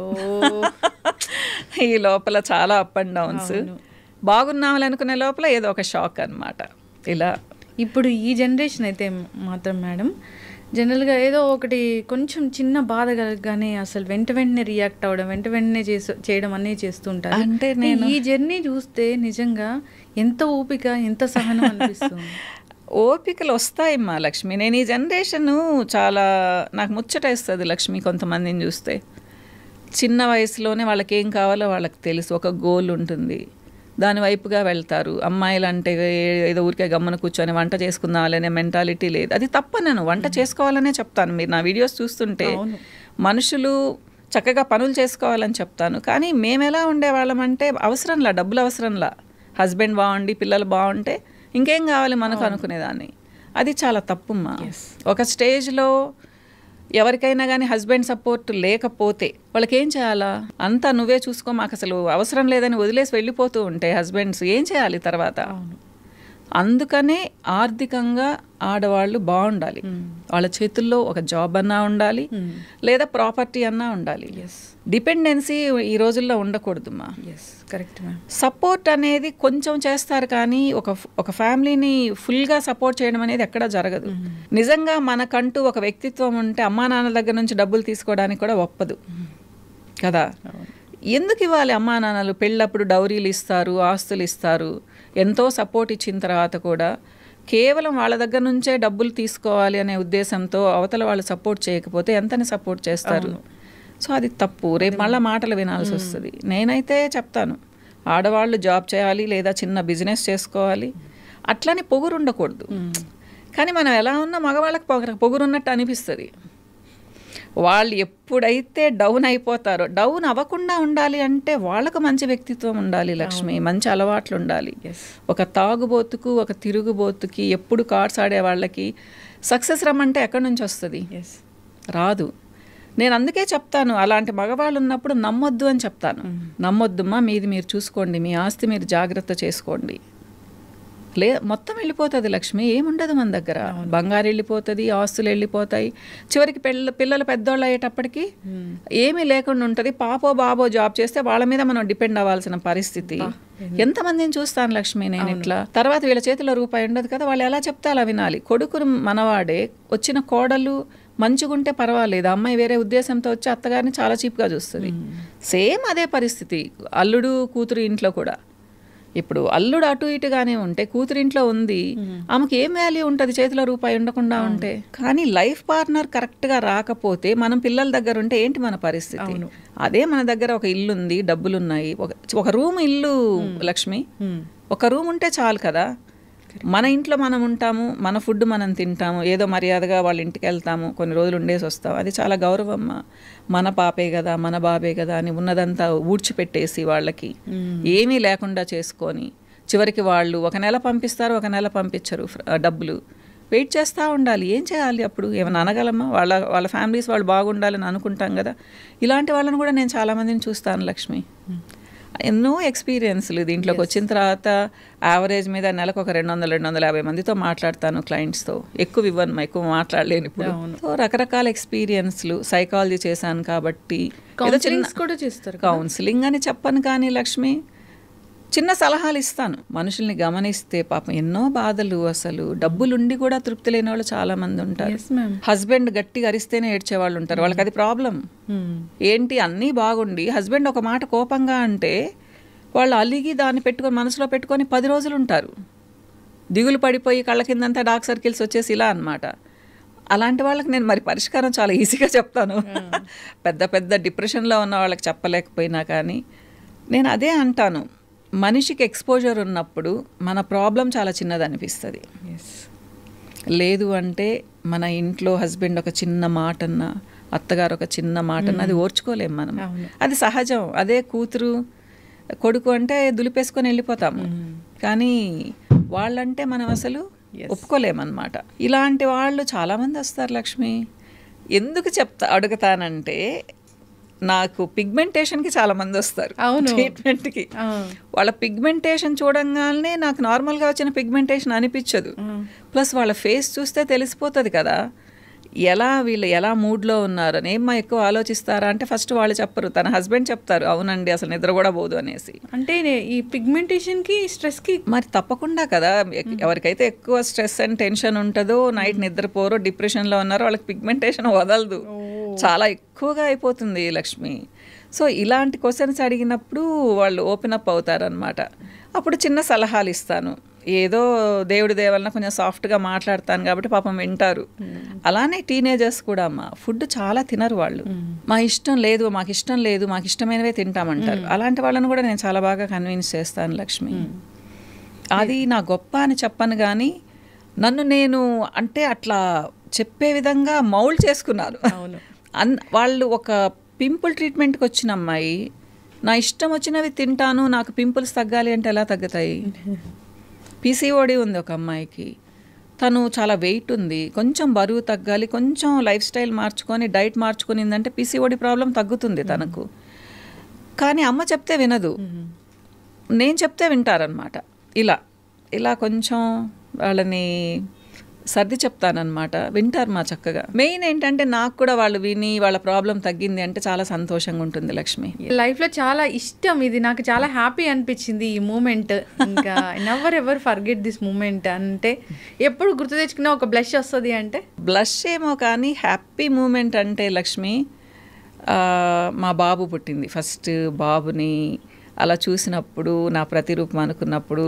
ఈ లోపల చాలా అప్ అండ్ డౌన్స్. బాగున్నామని అనుకునే లోపల ఏదో ఒక షాక్ అనమాట. ఇలా ఇప్పుడు ఈ జనరేషన్ అయితే మాత్రం మేడం జనరల్గా ఏదో ఒకటి కొంచెం చిన్న బాధ కలగగానే అసలు వెంటనే రియాక్ట్ అవ్వడం, వెంటనే చేయడం అన్నీ చేస్తుంటారు. అంటే నేను ఈ జర్నీ చూస్తే నిజంగా ఎంత ఓపిక, ఎంత సహనం అనిపిస్తుంది. ఓపికలు వస్తాయమ్మా లక్ష్మి. నేను ఈ జనరేషను చాలా నాకు ముచ్చటేస్తుంది లక్ష్మి. కొంతమందిని చూస్తే చిన్న వయసులోనే వాళ్ళకి ఏం కావాలో వాళ్ళకి తెలుసు, ఒక గోల్ ఉంటుంది, దాని వైపుగా వెళ్తారు. అమ్మాయిలు అంటే ఏదో ఊరికే గమ్మన కూర్చొని వంట చేసుకుందామనే మెంటాలిటీ లేదు. అది తప్ప, నేను వంట చేసుకోవాలనే చెప్తాను. మీరు నా వీడియోస్ చూస్తుంటే మనుషులు చక్కగా పనులు చేసుకోవాలని చెప్తాను. కానీ మేము ఎలా ఉండేవాళ్ళం అంటే అవసరంలా, డబ్బులు అవసరంలా, హస్బెండ్ బాగుండి పిల్లలు బాగుంటే ఇంకేం కావాలి మనకు అనుకునేదాన్ని. అది చాలా తప్పుమ్మా. ఒక స్టేజ్లో ఎవరికైనా కానీ హస్బెండ్ సపోర్ట్ లేకపోతే వాళ్ళకి ఏం చేయాలా? అంతా నువ్వే చూసుకో, మాకు అసలు అవసరం లేదని వదిలేసి వెళ్ళిపోతూ ఉంటే హస్బెండ్స్ ఏం చేయాలి తర్వాత? అందుకనే ఆర్థికంగా ఆడవాళ్ళు బాగుండాలి, వాళ్ళ చేతుల్లో ఒక జాబ్ అన్నా ఉండాలి, లేదా ప్రాపర్టీ అన్నా ఉండాలి. డిపెండెన్సీ ఈ రోజుల్లో ఉండకూడదుమ్మా. Correct ma'am. సపోర్ట్ అనేది కొంచెం చేస్తారు కానీ ఒక ఫ్యామిలీని ఫుల్గా సపోర్ట్ చేయడం అనేది ఎక్కడా జరగదు. నిజంగా మనకంటూ ఒక వ్యక్తిత్వం ఉంటే అమ్మా నాన్న దగ్గర నుంచి డబ్బులు తీసుకోవడానికి కూడా ఒప్పదు కదా. ఎందుకు ఇవ్వాలి అమ్మా నాన్నలు? పెళ్ళప్పుడు డౌరీలు ఇస్తారు, ఆస్తులు ఇస్తారు, ఎంతో సపోర్ట్ ఇచ్చిన తర్వాత కూడా కేవలం వాళ్ళ దగ్గర నుంచే డబ్బులు తీసుకోవాలి అనే ఉద్దేశంతో అవతల వాళ్ళు సపోర్ట్ చేయకపోతే ఎంతని సపోర్ట్ చేస్తారు? సో అది తప్పు. రేపు మళ్ళీ మాటలు వినాల్సి వస్తుంది. నేనైతే చెప్తాను, ఆడవాళ్ళు జాబ్ చేయాలి లేదా చిన్న బిజినెస్ చేసుకోవాలి, అట్లని పొగురు ఉండకూడదు. కానీ మనం ఎలా ఉన్నా మగవాళ్ళకి పొగురున్నట్టు అనిపిస్తుంది. వాళ్ళు ఎప్పుడైతే డౌన్ అయిపోతారో, డౌన్ అవ్వకుండా ఉండాలి అంటే వాళ్ళకు మంచి వ్యక్తిత్వం ఉండాలి లక్ష్మి, మంచి అలవాట్లు ఉండాలి. ఒక తాగుబోతుకు, ఒక తిరుగుబోతుకి, ఎప్పుడు కార్డ్స్ ఆడే వాళ్ళకి సక్సెస్ రమ్మంటే ఎక్కడి నుంచి వస్తుంది? రాదు. నేను అందుకే చెప్తాను, అలాంటి మగవాళ్ళు ఉన్నప్పుడు నమ్మొద్దు అని చెప్తాను. నమ్మొద్దుమ్మా, మీది మీరు చూసుకోండి, మీ ఆస్తి మీరు జాగ్రత్త చేసుకోండి. మొత్తం వెళ్ళిపోతుంది లక్ష్మి, ఏముండదు మన దగ్గర. బంగారు వెళ్ళిపోతుంది, ఆస్తులు వెళ్ళిపోతాయి, చివరికి పిల్లలు పెద్దోళ్ళు అయ్యేటప్పటికి ఏమీ లేకుండా ఉంటుంది. పాపో బాబో జాబ్ చేస్తే వాళ్ళ మీద మనం డిపెండ్ అవ్వాల్సిన పరిస్థితి. ఎంతమందిని చూస్తాను లక్ష్మి నేను ఇట్లా. తర్వాత వీళ్ళ చేతిలో రూపాయి ఉండదు కదా, వాళ్ళు ఎలా చెప్తే అలా వినాలి. కొడుకును మనవాడే, వచ్చిన కోడలు మంచిగుంటే పర్వాలేదు, అమ్మాయి వేరే ఉద్దేశంతో వచ్చి అత్తగారిని చాలా చీప్గా చూస్తుంది. సేమ్ అదే పరిస్థితి అల్లుడు కూతురు ఇంట్లో కూడా. ఇప్పుడు అల్లుడు అటు ఇటుగానే ఉంటే కూతురు ఇంట్లో ఉంది, ఆమెకి ఏం వాల్యూ ఉంటుంది చేతిలో రూపాయి ఉండకుండా ఉంటే. కానీ లైఫ్ పార్ట్నర్ కరెక్ట్గా రాకపోతే మనం పిల్లల దగ్గర ఉంటే ఏంటి మన పరిస్థితి? అదే మన దగ్గర ఒక ఇల్లు ఉంది, డబ్బులున్నాయి, ఒక రూమ్ ఇల్లు లక్ష్మి, ఒక రూమ్ ఉంటే చాలు కదా. మన ఇంట్లో మనం ఉంటాము, మన ఫుడ్ మనం తింటాము, ఏదో మర్యాదగా వాళ్ళ ఇంటికి వెళ్తాము, కొన్ని రోజులు ఉండేసి వస్తాం, అది చాలా గౌరవం. మన పాపే కదా, మన బాబే కదా అని ఉన్నదంతా ఊడ్చిపెట్టేసి వాళ్ళకి ఏమీ లేకుండా చేసుకొని చివరికి వాళ్ళు ఒక నెల పంపిస్తారు, ఒక నెల పంపించరు డబ్బులు. వెయిట్ చేస్తూ ఉండాలి. ఏం చేయాలి అప్పుడు? ఏమైనా అనగలమా? వాళ్ళ ఫ్యామిలీస్ వాళ్ళు బాగుండాలని అనుకుంటాం కదా. ఇలాంటి వాళ్ళని కూడా నేను చాలామందిని చూస్తాను లక్ష్మి. ఎన్నో ఎక్స్పీరియన్స్లు. దీంట్లోకి వచ్చిన తర్వాత యావరేజ్ మీద నెలకు ఒక 200-250 మందితో మాట్లాడతాను క్లయింట్స్తో. ఎక్కువ మాట్లాడలేను ఇప్పుడు. సో రకరకాల ఎక్స్పీరియన్స్లు. సైకాలజీ చేశాను కాబట్టి కౌన్సిలింగ్ అని చెప్పను కానీ లక్ష్మి, చిన్న సలహాలు ఇస్తాను. మనుషుల్ని గమనిస్తే పాపం ఎన్నో బాధలు, అసలు డబ్బులుండి కూడా తృప్తి లేని వాళ్ళు చాలా మంది ఉంటారు. హస్బెండ్ గట్టిగా అరిస్తేనే ఏడ్చేవాళ్ళు ఉంటారు, వాళ్ళకి అది ప్రాబ్లం. ఏంటి అన్నీ బాగుండి హస్బెండ్ ఒక మాట కోపంగా అంటే వాళ్ళు అలిగి దాన్ని పెట్టుకొని మనసులో పెట్టుకొని 10 రోజులు ఉంటారు. దిగులు పడిపోయి కళ్ళ కిందంతా డార్క్ సర్కిల్స్ వచ్చేసి ఇలా అన్నమాట. అలాంటి వాళ్ళకి నేను మరి పరిష్కారం చాలా ఈజీగా చెప్తాను. పెద్ద డిప్రెషన్లో ఉన్న వాళ్ళకి చెప్పలేకపోయినా కానీ నేను అదే అంటాను, మనిషికి ఎక్స్పోజర్ ఉన్నప్పుడు మన ప్రాబ్లం చాలా చిన్నది అనిపిస్తుంది. లేదు అంటే మన ఇంట్లో హస్బెండ్ ఒక చిన్న మాటన్నా, అత్తగారు ఒక చిన్న మాటన్నా అది ఓర్చుకోలేము మనం. అది సహజం. అదే కూతురు కొడుకు అంటే దులిపేసుకొని వెళ్ళిపోతాము. కానీ వాళ్ళంటే మనం అసలు ఒప్పుకోలేమన్నమాట. ఇలాంటి వాళ్ళు చాలామంది వస్తారు లక్ష్మి. ఎందుకు అడుగుతానంటే, నాకు పిగ్మెంటేషన్కి చాలా మంది వస్తారు ట్రీట్మెంట్కి. వాళ్ళ పిగ్మెంటేషన్ చూడంగానే నాకు నార్మల్గా వచ్చిన పిగ్మెంటేషన్ అనిపించదు. ప్లస్ వాళ్ళ ఫేస్ చూస్తే తెలిసిపోతుంది కదా వీళ్ళు ఎలా మూడ్లో ఉన్నారని. ఏమ్మా ఎక్కువ ఆలోచిస్తారా అంటే ఫస్ట్ వాళ్ళు చెప్పరు, తన హస్బెండ్ చెప్తారు, అవునండి అసలు నిద్ర కూడా పోదు అనేసి. అంటే ఈ పిగ్మెంటేషన్కి స్ట్రెస్కి మరి తప్పకుండా కదా. ఎవరికైతే ఎక్కువ స్ట్రెస్ అండ్ టెన్షన్ ఉంటుందో, నైట్ నిద్రపోరో, డిప్రెషన్లో ఉన్నారో వాళ్ళకి పిగ్మెంటేషన్ వదలదు, చాలా ఎక్కువగా అయిపోతుంది లక్ష్మి. సో ఇలాంటి క్వశ్చన్స్ అడిగినప్పుడు వాళ్ళు ఓపెన్ అప్ అవుతారనమాట. అప్పుడు చిన్న సలహాలు ఇస్తాను. ఏదో దేవుడి దేవలన కొంచెం సాఫ్ట్గా మాట్లాడతాను కాబట్టి పాపం వింటారు. అలానే టీనేజర్స్ కూడా అమ్మ ఫుడ్ చాలా తినరు వాళ్ళు. మాకు ఇష్టం లేదు, మాకు ఇష్టమైనవే తింటామంటారు. అలాంటి వాళ్ళని కూడా నేను చాలా బాగా కన్విన్స్ చేస్తాను లక్ష్మి. అది నా గొప్ప అని చెప్పను కానీ నన్ను నేను అంటే అట్లా చెప్పే విధంగా మౌల్డ్ చేసుకున్నాను. వాళ్ళు ఒక పింపుల్ ట్రీట్మెంట్కి వచ్చిన అమ్మాయి, నా ఇష్టం వచ్చినవి తింటాను, నాకు పింపుల్స్ తగ్గాలి అంటే ఎలా తగ్గుతాయి? పీసీఓడి ఉంది ఒక అమ్మాయికి, తను చాలా వెయిట్ ఉంది, కొంచెం బరువు తగ్గాలి, కొంచెం లైఫ్ స్టైల్ మార్చుకొని డైట్ మార్చుకునిందంటే పీసీఓడి ప్రాబ్లం తగ్గుతుంది తనకు. కానీ అమ్మ చెప్తే వినదు, నేను చెప్తే వింటారనమాట. ఇలా కొంచెం వాళ్ళని సర్ది చెప్తానమాట, వింటారు మా చక్కగా. మెయిన్ ఏంటంటే నాకు కూడా వాళ్ళు విని వాళ్ళ ప్రాబ్లం తగ్గింది అంటే చాలా సంతోషంగా ఉంటుంది లక్ష్మి. లైఫ్లో చాలా ఇష్టం ఇది, నాకు చాలా హ్యాపీ అనిపించింది ఈ మూమెంట్. ఇంకా never ever forget this moment. అంటే ఎప్పుడు గుర్తు తెచ్చుకున్నా ఒక బ్లష్ వస్తుంది. అంటే బ్లష్ ఏమో కానీ హ్యాపీ మూమెంట్ అంటే లక్ష్మి, మా బాబు పుట్టింది, ఫస్ట్ బాబుని అలా చూసినప్పుడు, నా ప్రతిరూపం అనుకున్నప్పుడు,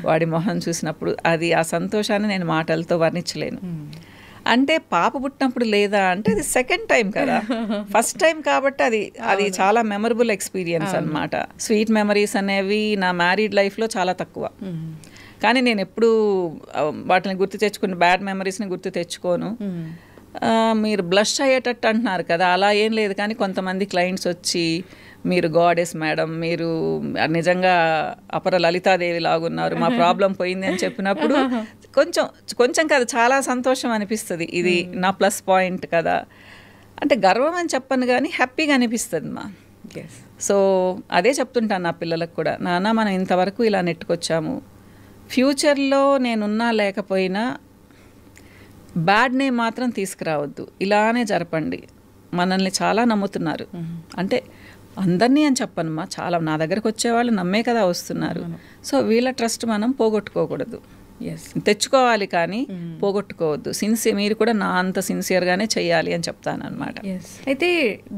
వాడి మొహం చూసినప్పుడు, అది ఆ సంతోషాన్ని నేను మాటలతో వర్ణించలేను. అంటే పాప పుట్టినప్పుడు లేదా అంటే అది సెకండ్ టైం కదా, ఫస్ట్ టైం కాబట్టి అది చాలా మెమరబుల్ ఎక్స్పీరియన్స్ అన్నమాట. స్వీట్ మెమరీస్ అనేవి నా మ్యారీడ్ లైఫ్లో చాలా తక్కువ. కానీ నేను ఎప్పుడు వాటిని గుర్తు తెచ్చుకుని బ్యాడ్ మెమరీస్ని గుర్తు తెచ్చుకోను. మీరు బ్లష్ అయ్యేటట్టు అంటున్నారు కదా, అలా ఏం లేదు. కానీ కొంతమంది క్లయింట్స్ వచ్చి, మీరు గాడెస్ మేడం, మీరు నిజంగా అపర లలితాదేవి లాగున్నారు, మా ప్రాబ్లం పోయింది అని చెప్పినప్పుడు కొంచెం కదా చాలా సంతోషం అనిపిస్తుంది. ఇది నా ప్లస్ పాయింట్ కదా. అంటే గర్వం అని చెప్పను కానీ హ్యాపీగా అనిపిస్తుంది మా. సో అదే చెప్తుంటాను నా పిల్లలకు కూడా, నాన్న మనం ఇంతవరకు ఇలా నెట్టుకొచ్చాము, ఫ్యూచర్లో నేనున్నా లేకపోయినా బ్యాడ్ నేమ్ మాత్రం తీసుకురావద్దు, ఇలానే జరపండి. మనల్ని చాలా నమ్ముతున్నారు, అంటే అందరినీ అని చెప్పనమ్మా, చాలా నా దగ్గరకు వచ్చేవాళ్ళు నమ్మే కదా వస్తున్నారు. సో వీళ్ళ ట్రస్ట్ మనం పోగొట్టుకోకూడదు, తెచ్చుకోవాలి కానీ పోగొట్టుకోవద్దు. మీరు కూడా నా అంత సిన్సియర్గానే చేయాలి అని చెప్తాను అనమాట. అయితే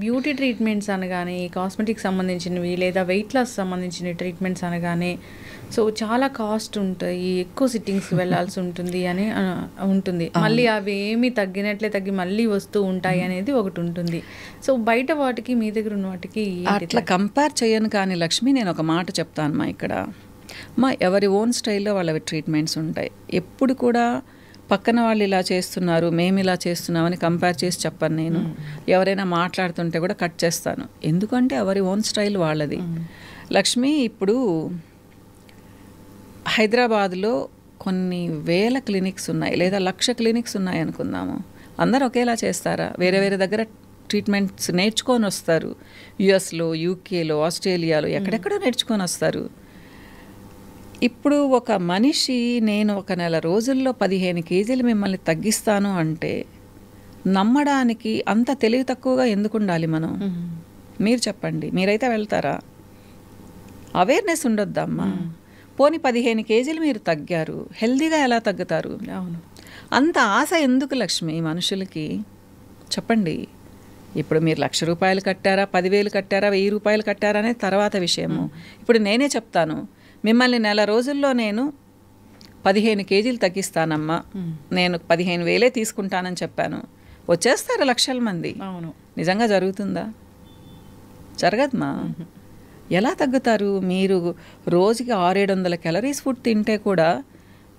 బ్యూటీ ట్రీట్మెంట్స్ అనగానే, కాస్మెటిక్ సంబంధించినవి లేదా వెయిట్ లాస్ సంబంధించిన ట్రీట్మెంట్స్ అనగానే సో చాలా కాస్ట్ ఉంటాయి, ఎక్కువ సిట్టింగ్స్కి వెళ్ళాల్సి ఉంటుంది అని ఉంటుంది. మళ్ళీ అవి ఏమి తగ్గినట్లే తగ్గి మళ్ళీ వస్తూ ఉంటాయి అనేది ఒకటి ఉంటుంది. సో బయట వాటికి మీ దగ్గర ఉన్న వాటికి అట్లా కంపేర్ చేయను. కానీ లక్ష్మి, నేను ఒక మాట చెప్తాను మా, ఇక్కడ మా ఎవరి ఓన్ స్టైల్లో వాళ్ళవి ట్రీట్మెంట్స్ ఉంటాయి. ఎప్పుడు కూడా పక్కన వాళ్ళు ఇలా చేస్తున్నారు మేము ఇలా చేస్తున్నామని కంపేర్ చేసి చెప్పను నేను. ఎవరైనా మాట్లాడుతుంటే కూడా కట్ చేస్తాను, ఎందుకంటే ఎవరి ఓన్ స్టైల్ వాళ్ళది. లక్ష్మి, ఇప్పుడు హైదరాబాద్లో కొన్ని వేల క్లినిక్స్ ఉన్నాయి, లేదా 1,00,000 క్లినిక్స్ ఉన్నాయి అనుకుందాము. అందరు ఒకేలా చేస్తారా? వేరే వేరే దగ్గర ట్రీట్మెంట్స్ నేర్చుకొని వస్తారు. యుఎస్లో, యూకేలో, ఆస్ట్రేలియాలో ఎక్కడెక్కడో నేర్చుకొని వస్తారు. ఇప్పుడు ఒక మనిషి నేను ఒక నెల రోజుల్లో 15 కేజీలు మిమ్మల్ని తగ్గిస్తాను అంటే నమ్మడానికి అంత తెలివి తక్కువగా ఎందుకు ఉండాలి మనం? మీరు చెప్పండి, మీరైతే వెళ్తారా? అవేర్నెస్ ఉండొద్దమ్మా. పోనీ 15 కేజీలు మీరు తగ్గారు, హెల్దీగా ఎలా తగ్గుతారు? అవును, అంత ఆశ ఎందుకు లక్ష్మి మనుషులకి? చెప్పండి. ఇప్పుడు మీరు 1,00,000 రూపాయలు కట్టారా, 10,000 కట్టారా, 1,000 రూపాయలు కట్టారా అనేది తర్వాత విషయము. ఇప్పుడు నేనే చెప్తాను, మిమ్మల్ని నెల రోజుల్లో నేను 15 కేజీలు తగ్గిస్తానమ్మా, నేను 15,000 తీసుకుంటానని చెప్పాను. వచ్చేస్తారు లక్షల మంది. అవును, నిజంగా జరుగుతుందా? జరగదమ్మా. ఎలా తగ్గుతారు? మీరు రోజుకి 600-700 క్యాలరీస్ ఫుడ్ తింటే కూడా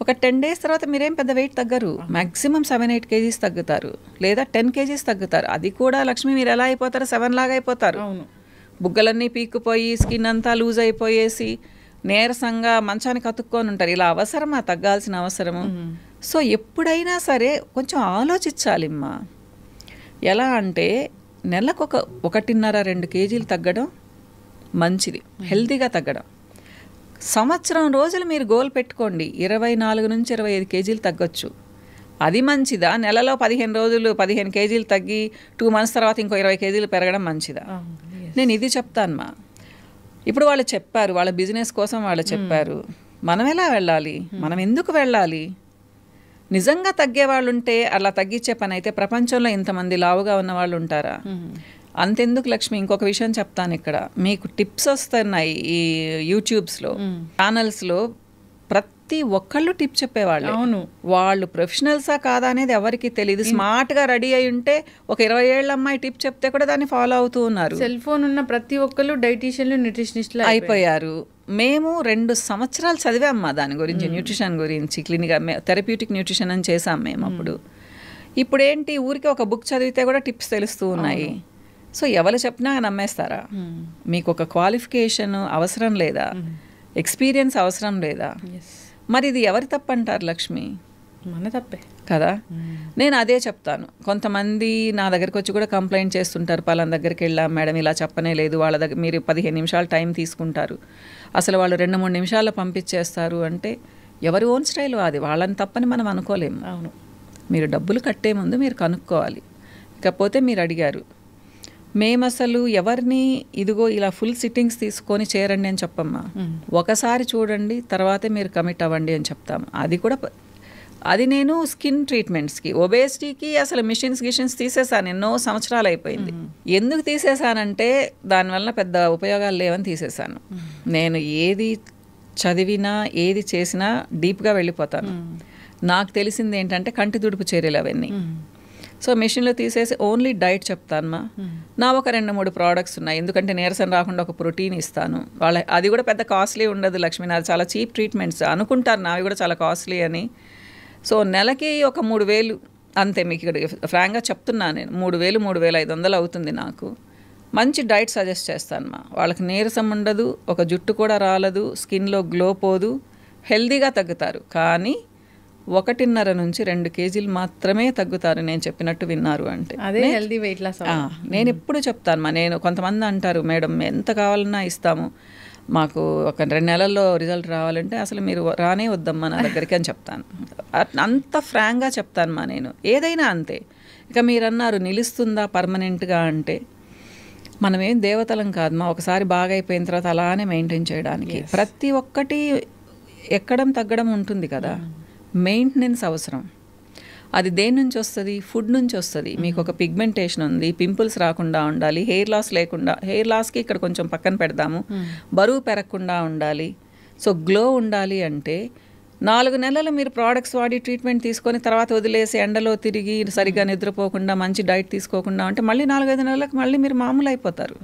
ఒక 10 డేస్ తర్వాత మీరేం పెద్ద వెయిట్ తగ్గరు. మ్యాక్సిమం 7-8 కేజీస్ తగ్గుతారు, లేదా 10 కేజీస్ తగ్గుతారు. అది కూడా లక్ష్మి మీరు ఎలా అయిపోతారు? 7 లాగా అయిపోతారు. బుగ్గలన్నీ పీక్కుపోయి స్కిన్ అంతా లూజ్ అయిపోయేసి నీరసంగా మంచానికి అతుక్కొని ఉంటారు. ఇలా అవసరమా? తగ్గాల్సిన అవసరము. సో ఎప్పుడైనా సరే కొంచెం ఆలోచించాలిమ్మా. ఎలా అంటే నెలకు 1.5-2 కేజీలు తగ్గడం మంచిది, హెల్తీగా తగ్గడం. సంవత్సరం రోజులు మీరు గోల్ పెట్టుకోండి, 24-25 కేజీలు తగ్గొచ్చు. అది మంచిదా? నెలలో 15 రోజులు 15 కేజీలు తగ్గి 2 మంత్స్ తర్వాత ఇంకో 20 కేజీలు పెరగడం మంచిదా? నేను ఇది చెప్తానమ్మా. ఇప్పుడు వాళ్ళు చెప్పారు, వాళ్ళ బిజినెస్ కోసం వాళ్ళు చెప్పారు. మనం ఎలా వెళ్ళాలి? మనం ఎందుకు వెళ్ళాలి? నిజంగా తగ్గే వాళ్ళు ఉంటే అలా తగ్గించే పని అయితే ప్రపంచంలో ఇంతమంది లావుగా ఉన్న వాళ్ళు ఉంటారా? అంతెందుకు లక్ష్మి, ఇంకొక విషయం చెప్తాను. ఇక్కడ మీకు టిప్స్ వస్తున్నాయి ఈ యూట్యూబ్స్లో, ఛానల్స్లో. ప్రతి ఒక్కళ్ళు టిప్ చెప్పేవాళ్ళు. అవును, వాళ్ళు ప్రొఫెషనల్సా కాదా అనేది ఎవరికి తెలియదు. స్మార్ట్గా రెడీ అయి ఉంటే ఒక 20 ఏళ్ళ అమ్మాయి టిప్ చెప్తే కూడా దాన్ని ఫాలో అవుతూ ఉన్నారు. సెల్ ఫోన్ ఉన్న ప్రతి ఒక్కళ్ళు డైటీషియన్లు, న్యూట్రిషనిస్టులు అయిపోయారు. మేము 2 సంవత్సరాలు చదివామ్మా దాని గురించి, న్యూట్రిషన్ గురించి. క్లినిక్గా థెరప్యూటిక్ న్యూట్రిషన్ అని చేసాం మేము అప్పుడు. ఇప్పుడేంటి, ఊరికి ఒక బుక్ చదివితే కూడా టిప్స్ తెలుస్తూ ఉన్నాయి. సో ఎవరు చెప్పినా నమ్మేస్తారా? మీకు ఒక క్వాలిఫికేషన్ అవసరం లేదా? ఎక్స్పీరియన్స్ అవసరం లేదా? మరి ఇది ఎవరి తప్పు అంటారు లక్ష్మి? మన తప్పే కదా. నేను అదే చెప్తాను. కొంతమంది నా దగ్గరికి వచ్చి కూడా కంప్లైంట్ చేస్తుంటారు, పలానా దగ్గరికి వెళ్ళాం మేడం ఇలా చెప్పనే లేదు, వాళ్ళ దగ్గర మీరు 15 నిమిషాలు టైం తీసుకుంటారు, అసలు వాళ్ళు 2-3 నిమిషాల్లో పంపించేస్తారు అంటే ఎవరి ఓన్ స్టైల్ అది, వాళ్ళని తప్పని మనం అనుకోలేము. అవును, మీరు డబ్బులు కట్టే ముందు మీరు కనుక్కోవాలి. ఇకపోతే మీరు అడిగారు, మేము అసలు ఎవరిని ఇదిగో ఇలా ఫుల్ సిట్టింగ్స్ తీసుకొని చేరండి అని చెప్పమ్మా. ఒకసారి చూడండి, తర్వాతే మీరు కమిట్ అవ్వండి అని చెప్తాము. అది కూడా అది నేను స్కిన్ ట్రీట్మెంట్స్కి, ఒబేసిటీకి అసలు గిషన్స్ తీసేసాను, ఎన్నో సంవత్సరాలు అయిపోయింది. ఎందుకు తీసేసానంటే దానివల్ల పెద్ద ఉపయోగాలు లేవని తీసేసాను. నేను ఏది చదివినా ఏది చేసినా డీప్గా వెళ్ళిపోతాను. నాకు తెలిసింది ఏంటంటే కంటి తుడుపు చర్యలు అవన్నీ. సో మెషిన్లో తీసేసి ఓన్లీ డైట్ చెప్తానమ్మా. నా ఒక 2-3 ప్రోడక్ట్స్ ఉన్నాయి, ఎందుకంటే నీరసం రాకుండా ఒక ప్రోటీన్ ఇస్తాను. అది కూడా పెద్ద కాస్ట్లీ ఉండదు లక్ష్మి, నాది చాలా చీప్ ట్రీట్మెంట్స్ అనుకుంటారు, నావి కూడా చాలా కాస్ట్లీ అని. సో నెలకి ఒక 3,000 అంతే. మీకు ఇక్కడ ఫ్రాంక్గా చెప్తున్నాను, నేను 3,000-3,500 అవుతుంది నాకు. మంచి డైట్ సజెస్ట్ చేస్తానమ్మా. వాళ్ళకి నీరసం ఉండదు, ఒక జుట్టు కూడా రాలదు, స్కిన్లో గ్లో పోదు, హెల్దీగా తగ్గుతారు. కానీ 1.5-2 కేజీలు మాత్రమే తగ్గుతారు, నేను చెప్పినట్టు విన్నారు అంటే. అదే హెల్దీ వెయిట్ లాస్. నేను ఎప్పుడు చెప్తాను, నేను కొంతమంది అంటారు మేడం ఎంత కావాలన్నా ఇస్తాము, మాకు ఒక 2 నెలల్లో రిజల్ట్ రావాలంటే అసలు మీరు రానే వద్దమ్మా నా దగ్గరికి అని చెప్తాను. అంత ఫ్రాంక్గా చెప్తాను మా నేను. ఏదైనా అంతే. ఇక మీరు అన్నారు నిలుస్తుందా పర్మనెంట్గా అంటే, మనమేం దేవతలం కాదు మా. ఒకసారి బాగా అయిపోయిన తర్వాత అలానే మెయింటైన్ చేయడానికి ప్రతి ఒక్కటి ఎక్కడం తగ్గడం ఉంటుంది కదా. మెయింటెనెన్స్ అవసరం. అది దేని నుంచి వస్తుంది? ఫుడ్ నుంచి వస్తుంది. మీకు ఒక పిగ్మెంటేషన్ ఉంది, పింపుల్స్ రాకుండా ఉండాలి, హెయిర్ లాస్ లేకుండా, హెయిర్ లాస్కి ఇక్కడ కొంచెం పక్కన పెడదాము, బరువు పెరగకుండా ఉండాలి. సో గ్లో ఉండాలి అంటే 4 నెలలు మీరు ప్రోడక్ట్స్ వాడి ట్రీట్మెంట్ తీసుకొని తర్వాత వదిలేసి ఎండలో తిరిగి సరిగ్గా నిద్రపోకుండా మంచి డైట్ తీసుకోకుండా అంటే మళ్ళీ 4-5 నెలలకు మళ్ళీ మీరు మామూలు అయిపోతారు.